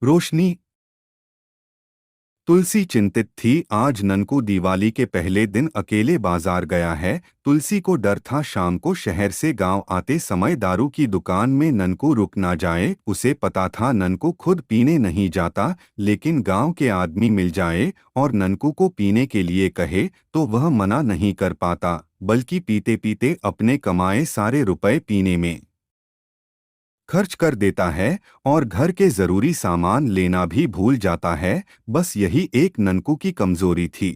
रोशनी। तुलसी चिंतित थी। आज ननकू दिवाली के पहले दिन अकेले बाजार गया है। तुलसी को डर था शाम को शहर से गांव आते समय दारू की दुकान में ननकू रुक ना जाए। उसे पता था ननकू खुद पीने नहीं जाता, लेकिन गांव के आदमी मिल जाए और ननकू को पीने के लिए कहे तो वह मना नहीं कर पाता, बल्कि पीते पीते अपने कमाए सारे रुपए पीने में खर्च कर देता है और घर के जरूरी सामान लेना भी भूल जाता है। बस यही एक ननकू की कमजोरी थी।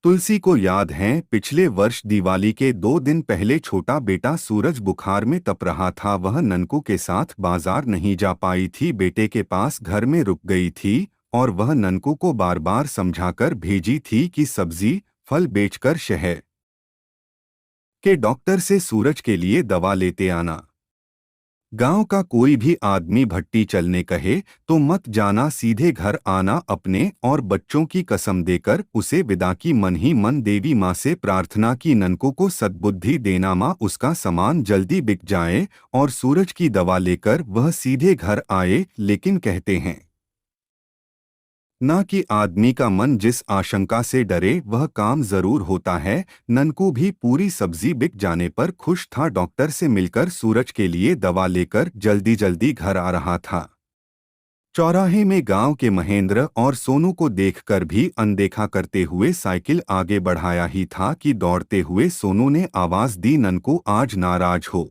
तुलसी को याद है, पिछले वर्ष दिवाली के 2 दिन पहले छोटा बेटा सूरज बुखार में तप रहा था। वह ननकू के साथ बाजार नहीं जा पाई थी, बेटे के पास घर में रुक गई थी और वह ननकू को बार बार समझाकर भेजी थी कि सब्जी फल बेचकर शहर के डॉक्टर से सूरज के लिए दवा लेते आना। गांव का कोई भी आदमी भट्टी चलने कहे तो मत जाना, सीधे घर आना। अपने और बच्चों की कसम देकर उसे विदा की। मन ही मन देवी माँ से प्रार्थना की, ननको को सद्बुद्धि देना माँ, उसका सामान जल्दी बिक जाए और सूरज की दवा लेकर वह सीधे घर आए। लेकिन कहते हैं ना कि आदमी का मन जिस आशंका से डरे वह काम जरूर होता है। ननकू भी पूरी सब्जी बिक जाने पर खुश था। डॉक्टर से मिलकर सूरज के लिए दवा लेकर जल्दी जल्दी घर आ रहा था। चौराहे में गांव के महेंद्र और सोनू को देखकर भी अनदेखा करते हुए साइकिल आगे बढ़ाया ही था कि दौड़ते हुए सोनू ने आवाज दी, ननकू आज नाराज हो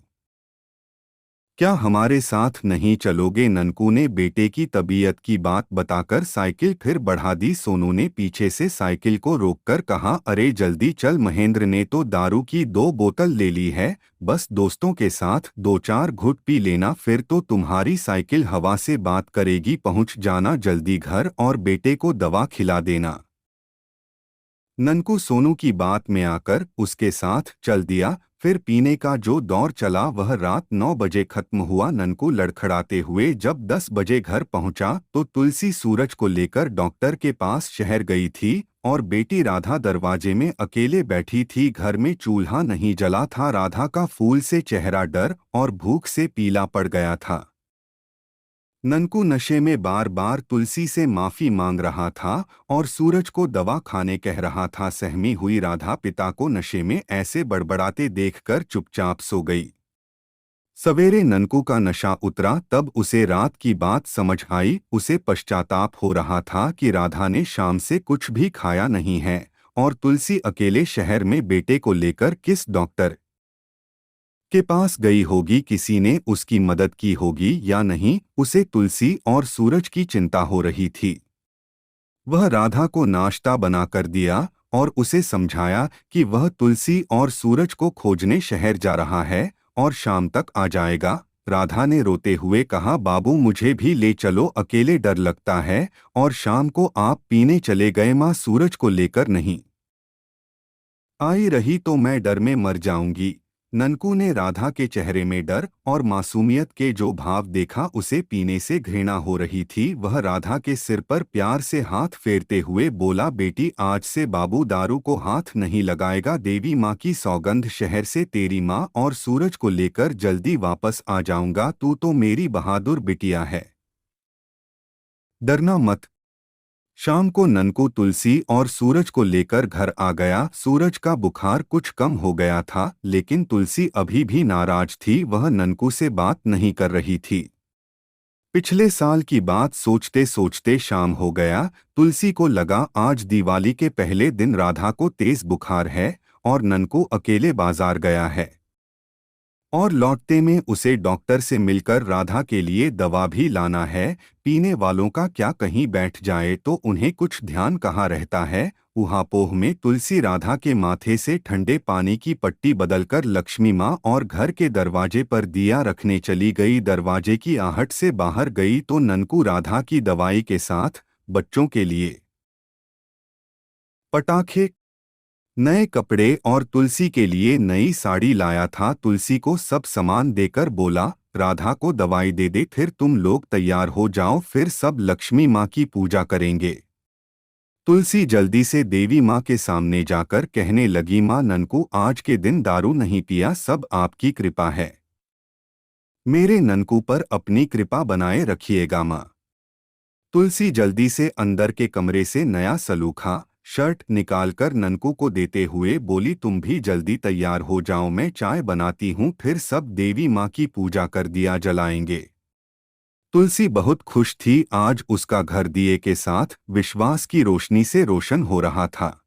क्या, हमारे साथ नहीं चलोगे? ननकू ने बेटे की तबीयत की बात बताकर साइकिल फिर बढ़ा दी। सोनू ने पीछे से साइकिल को रोककर कहा, अरे जल्दी चल, महेंद्र ने तो दारू की 2 बोतल ले ली है, बस दोस्तों के साथ 2-4 घुट पी लेना, फिर तो तुम्हारी साइकिल हवा से बात करेगी। पहुंच जाना जल्दी घर और बेटे को दवा खिला देना। ननकू सोनू की बात में आकर उसके साथ चल दिया। फिर पीने का जो दौर चला वह रात 9 बजे खत्म हुआ। ननकू लड़खड़ाते हुए जब 10 बजे घर पहुंचा तो तुलसी सूरज को लेकर डॉक्टर के पास शहर गई थी और बेटी राधा दरवाजे में अकेले बैठी थी। घर में चूल्हा नहीं जला था। राधा का फूल से चेहरा डर और भूख से पीला पड़ गया था। ननकू नशे में बार बार तुलसी से माफी मांग रहा था और सूरज को दवा खाने कह रहा था। सहमी हुई राधा पिता को नशे में ऐसे बड़बड़ाते देखकर चुपचाप सो गई। सवेरे ननकू का नशा उतरा तब उसे रात की बात समझ आई। उसे पश्चाताप हो रहा था कि राधा ने शाम से कुछ भी खाया नहीं है और तुलसी अकेले शहर में बेटे को लेकर किस डॉक्टर के पास गई होगी, किसी ने उसकी मदद की होगी या नहीं। उसे तुलसी और सूरज की चिंता हो रही थी। वह राधा को नाश्ता बनाकर दिया और उसे समझाया कि वह तुलसी और सूरज को खोजने शहर जा रहा है और शाम तक आ जाएगा। राधा ने रोते हुए कहा, बाबू मुझे भी ले चलो, अकेले डर लगता है और शाम को आप पीने चले गए, माँ सूरज को लेकर नहीं आई रही तो मैं डर में मर जाऊंगी। ननकू ने राधा के चेहरे में डर और मासूमियत के जो भाव देखा उसे पीने से घृणा हो रही थी। वह राधा के सिर पर प्यार से हाथ फेरते हुए बोला, बेटी आज से बाबू दारू को हाथ नहीं लगाएगा। देवी माँ की सौगंध, शहर से तेरी माँ और सूरज को लेकर जल्दी वापस आ जाऊंगा। तू तो मेरी बहादुर बिटिया है, डरना मत। शाम को ननकू तुलसी और सूरज को लेकर घर आ गया। सूरज का बुखार कुछ कम हो गया था, लेकिन तुलसी अभी भी नाराज थी। वह ननकू से बात नहीं कर रही थी। पिछले साल की बात सोचते सोचते शाम हो गया। तुलसी को लगा आज दिवाली के पहले दिन राधा को तेज बुखार है और ननकू अकेले बाजार गया है और लौटते में उसे डॉक्टर से मिलकर राधा के लिए दवा भी लाना है। पीने वालों का क्या, कहीं बैठ जाए तो उन्हें कुछ ध्यान कहाँ रहता है। ऊहापोह में तुलसी राधा के माथे से ठंडे पानी की पट्टी बदलकर लक्ष्मी माँ और घर के दरवाजे पर दिया रखने चली गई। दरवाजे की आहट से बाहर गई तो ननकू राधा की दवाई के साथ बच्चों के लिए पटाखे, नए कपड़े और तुलसी के लिए नई साड़ी लाया था। तुलसी को सब सामान देकर बोला, राधा को दवाई दे दे, फिर तुम लोग तैयार हो जाओ, फिर सब लक्ष्मी माँ की पूजा करेंगे। तुलसी जल्दी से देवी माँ के सामने जाकर कहने लगी, माँ ननकू आज के दिन दारू नहीं पिया, सब आपकी कृपा है। मेरे ननकू पर अपनी कृपा बनाए रखिएगा माँ। तुलसी जल्दी से अंदर के कमरे से नया सलूखा शर्ट निकालकर ननकू को देते हुए बोली, तुम भी जल्दी तैयार हो जाओ, मैं चाय बनाती हूँ, फिर सब देवी माँ की पूजा कर दिया जलाएंगे। तुलसी बहुत खुश थी, आज उसका घर दिए के साथ विश्वास की रोशनी से रोशन हो रहा था।